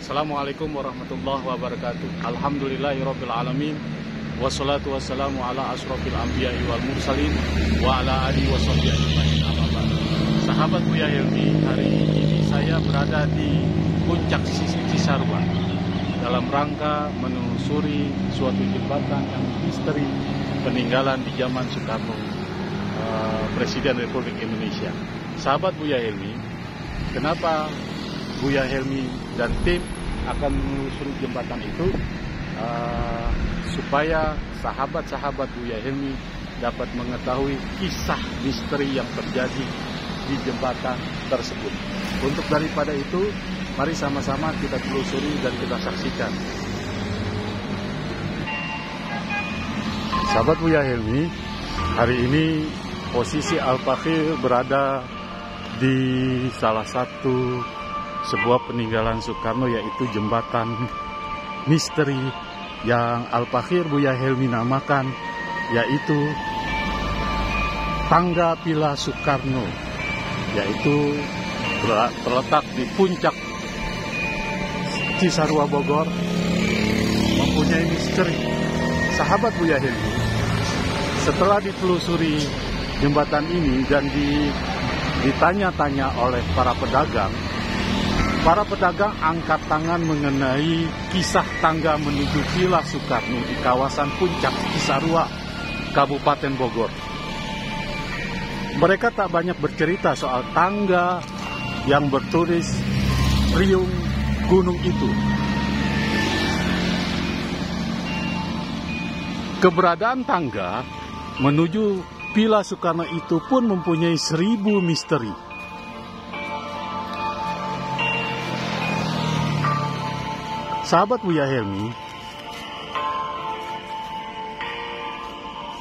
Assalamualaikum warahmatullahi wabarakatuh. Alhamdulillahirabbil alamin. Wassalatu wassalamu ala asrofil anbiya'i wal mursalin wa ala alihi washabbihi ajmain. Amma ba'du. Sahabat Buya Helmi, hari ini saya berada di puncak Cisarua dalam rangka menelusuri suatu jembatan yang misteri peninggalan di zaman Soekarno, Presiden Republik Indonesia. Sahabat Buya Helmi, kenapa Buya Helmi dan tim akan menelusuri jembatan itu supaya sahabat-sahabat Buya Helmi dapat mengetahui kisah misteri yang terjadi di jembatan tersebut. Untuk daripada itu, mari sama-sama kita telusuri dan kita saksikan. Sahabat Buya Helmi, hari ini posisi Al-Fakhir berada di salah satu sebuah peninggalan Soekarno, yaitu jembatan misteri yang Al-Fakhir Buya Helmi namakan, yaitu Tangga Pila Soekarno, yaitu terletak di puncak Cisarua Bogor, mempunyai misteri. Sahabat Buya Helmi, setelah ditelusuri jembatan ini dan ditanya-tanya oleh para pedagang angkat tangan mengenai kisah tangga menuju Villa Soekarno di kawasan puncak Cisarua, Kabupaten Bogor. Mereka tak banyak bercerita soal tangga yang bertulis Riung Gunung itu. Keberadaan tangga menuju Villa Soekarno itu pun mempunyai 1000 misteri. Sahabat Buya Helmi,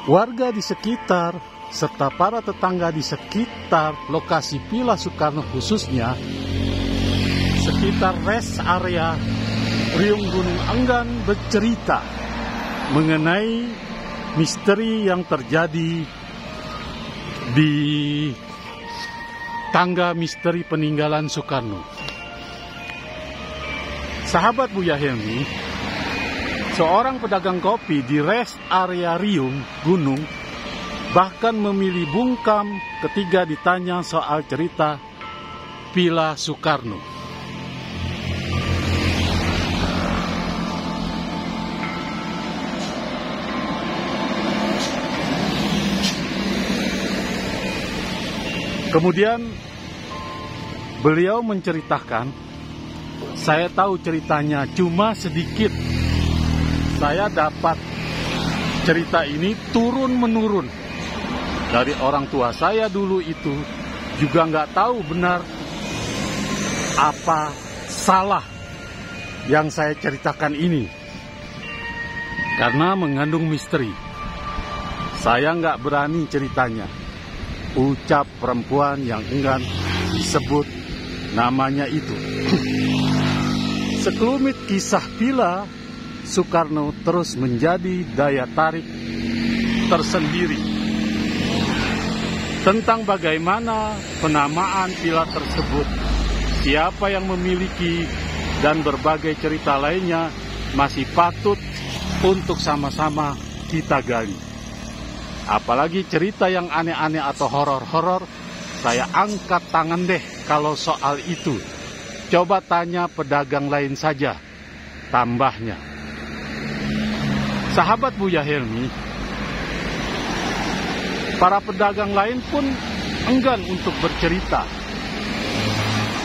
warga di sekitar serta para tetangga di sekitar lokasi Villa Soekarno, khususnya sekitar rest area Riung Gunung enggan bercerita mengenai misteri yang terjadi di tangga misteri peninggalan Soekarno. Sahabat Buya Helmi, seorang pedagang kopi di rest area Riung Gunung bahkan memilih bungkam ketika ditanya soal cerita Villa Soekarno. Kemudian beliau menceritakan, saya tahu ceritanya cuma sedikit. Saya dapat cerita ini turun-menurun dari orang tua saya dulu itu, juga nggak tahu benar apa salah yang saya ceritakan ini, karena mengandung misteri. Saya nggak berani ceritanya, ucap perempuan yang enggan disebut namanya itu. Sekelumit kisah Villa Soekarno terus menjadi daya tarik tersendiri tentang bagaimana penamaan villa tersebut, siapa yang memiliki, dan berbagai cerita lainnya masih patut untuk sama-sama kita gali. Apalagi cerita yang aneh-aneh atau horor-horor, saya angkat tangan deh kalau soal itu. Coba tanya pedagang lain saja, tambahnya. Sahabat Buya Helmi, para pedagang lain pun enggan untuk bercerita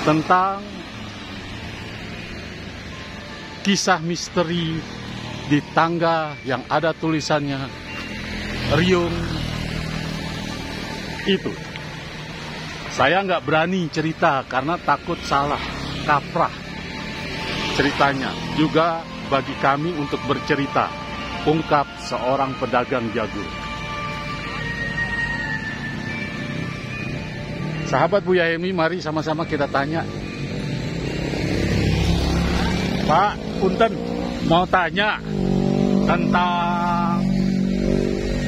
tentang kisah misteri di tangga yang ada tulisannya Riung itu. Saya nggak berani cerita karena takut salah kaprah ceritanya. Juga bagi kami untuk bercerita, ungkap seorang pedagang jagung. Sahabat Buya Helmi, mari sama-sama kita tanya. Pak, punten, mau tanya tentang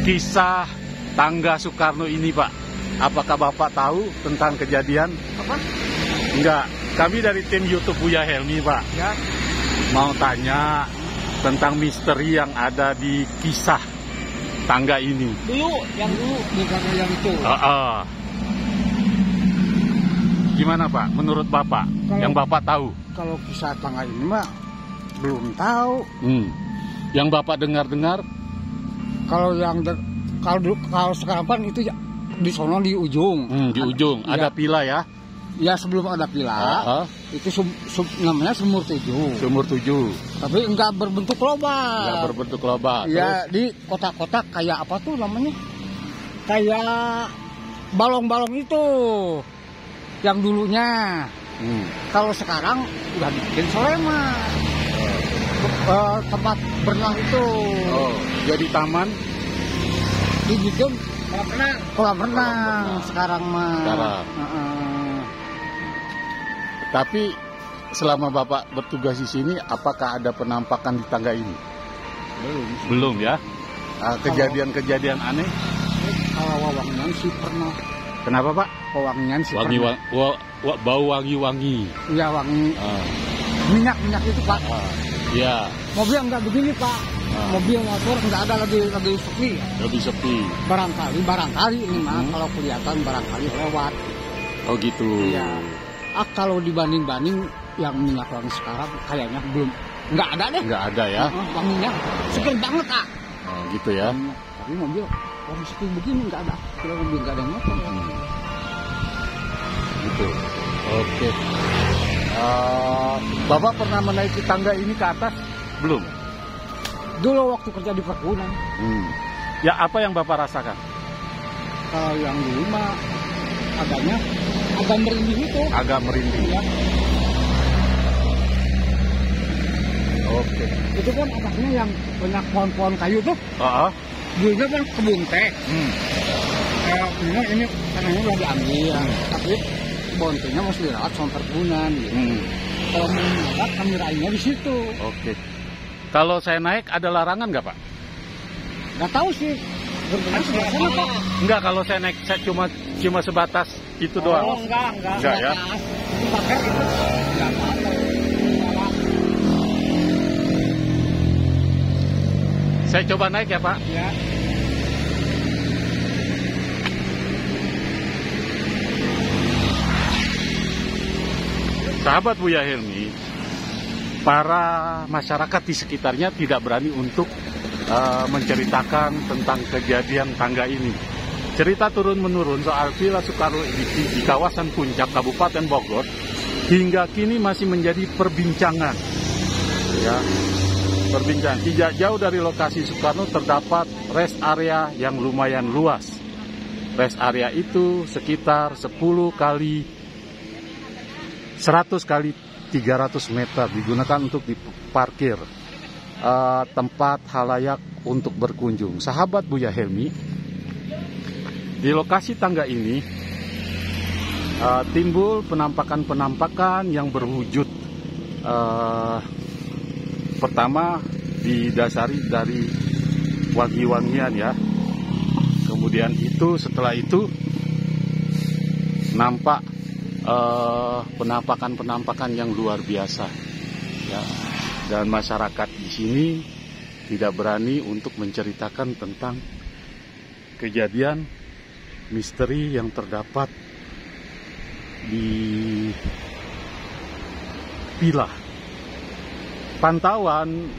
kisah tangga Soekarno ini, Pak. Apakah Bapak tahu tentang kejadian? Apa? Enggak, kami dari tim YouTube Buya Helmi, Pak. Ya. mau tanya tentang misteri yang ada di kisah tangga ini. Yang dulu, bukan yang itu. Gimana Pak, menurut Bapak, yang Bapak tahu? Kalau kisah tangga ini mah belum tahu. Yang Bapak dengar-dengar? Kalau kalau sekarang kan itu di sono di ujung. Di ujung, ada pila ya? Ya sebelum ada pila, itu namanya sumur 7. Sumur 7. Tapi enggak berbentuk lobak. Enggak berbentuk lobak. Ya di kotak-kotak kayak apa tuh namanya? Kayak balong-balong itu. Yang dulunya. Kalau sekarang udah bikin Soleman. Tempat berenang itu. Jadi taman? Dibikin kolam renang sekarang mah. Tapi selama Bapak bertugas di sini, apakah ada penampakan di tangga ini? Belum ya? Kejadian-kejadian aneh? Kalau wawangian sih pernah. Kenapa Pak? Wawangian sih pernah. Bau wangi-wangi. Iya wangi. Minyak itu Pak. Iya. Mobil enggak begini Pak. Mobil motor enggak ada, lagi sepi. Lebih sepi. Barangkali ini mah kalau kelihatan barangkali lewat. Oh gitu. Iya. Kalau dibanding yang minyak wangi sekarang kayaknya belum, enggak ada deh. Enggak ada ya. Wanginya seger banget Kak. Oh gitu ya. Tapi mobil wangi sepi begini enggak ada. Kalau mobil enggak ada motor. Gitu. Oke. Bapak pernah menaiki tangga ini ke atas? Belum? Dulu waktu kerja di perkebunan. Ya apa yang Bapak rasakan? Kalau yang dulu mah agak merinding itu. Agak merinding. Ya. Oke. Itu kan atasnya yang banyak pohon-pohon kayu tuh. Dulunya kan kebun teh. Ini tanahnya udah diambil, tapi kebun tehnya masih dirawat sama perkebunan. Gitu. Kalau mau mendarat kami raihnya di situ. Oke. Kalau saya naik ada larangan nggak Pak? Nggak tahu sih. Enggak, kalau saya naik saya cuma sebatas itu doang. Enggak ya. Pakai itu. Saya coba naik ya Pak. Ya. Sahabat Buya Helmi, para masyarakat di sekitarnya tidak berani untuk menceritakan tentang kejadian tangga ini. Cerita turun-menurun soal Villa Soekarno di kawasan Puncak, Kabupaten Bogor, hingga kini masih menjadi perbincangan. Ya, perbincangan. Tidak jauh dari lokasi Soekarno terdapat rest area yang lumayan luas. Rest area itu sekitar 10 kali 100 kali 300 meter digunakan untuk diparkir tempat halayak untuk berkunjung. Sahabat Buya Helmi, di lokasi tangga ini timbul penampakan-penampakan yang berwujud pertama didasari dari wangi-wangian ya. Kemudian setelah itu nampak penampakan-penampakan yang luar biasa ya. Dan masyarakat di sini tidak berani untuk menceritakan tentang kejadian misteri yang terdapat di Pila. Pantauan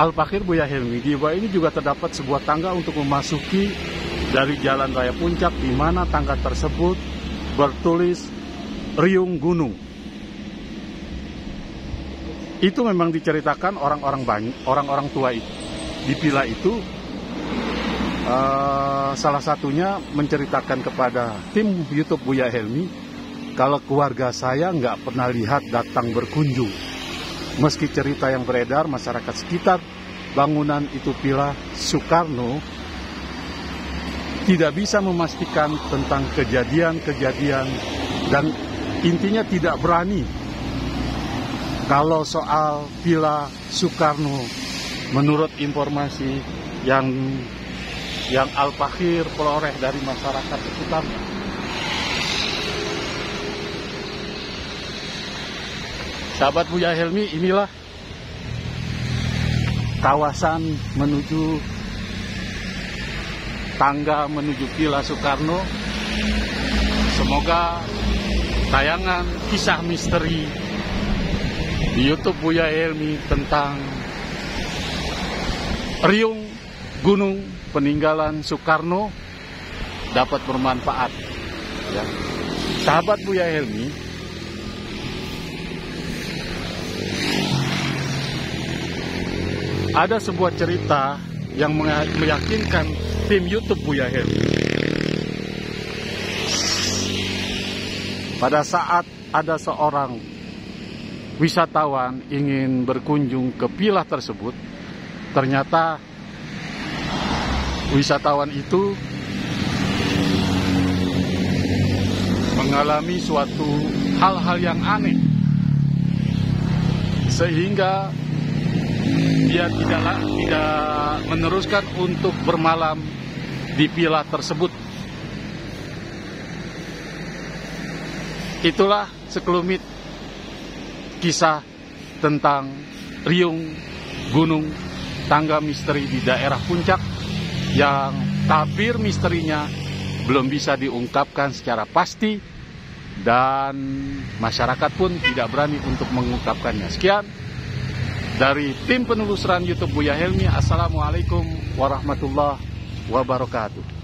Al-Fakir Buya Helmi, di bawah ini juga terdapat sebuah tangga untuk memasuki dari Jalan Raya Puncak, di mana tangga tersebut bertulis Riung Gunung. Itu memang diceritakan orang-orang tua itu. Di Pila itu salah satunya menceritakan kepada tim YouTube Buya Helmi, kalau keluarga saya nggak pernah lihat datang berkunjung. Meski cerita yang beredar masyarakat sekitar bangunan itu Villa Soekarno tidak bisa memastikan tentang kejadian-kejadian, dan intinya tidak berani kalau soal Villa Soekarno menurut informasi yang Al-Fakir peroleh dari masyarakat sekitarnya. Sahabat Buya Helmi, inilah kawasan menuju tangga menuju Villa Soekarno. Semoga tayangan kisah misteri di YouTube Buya Helmi tentang riung gunung peninggalan Soekarno dapat bermanfaat. Ya. Sahabat Buya Helmi, ada sebuah cerita yang meyakinkan tim YouTube Buya Helmi. Pada saat ada seorang wisatawan ingin berkunjung ke villa tersebut, ternyata wisatawan itu mengalami suatu hal-hal yang aneh, sehingga dia tidak meneruskan untuk bermalam di villa tersebut. Itulah sekelumit kisah tentang riung gunung tangga misteri di daerah Puncak yang tabir misterinya belum bisa diungkapkan secara pasti dan masyarakat pun tidak berani untuk mengungkapkannya. Sekian dari tim penelusuran YouTube Buya Helmi. Assalamualaikum warahmatullahi wabarakatuh.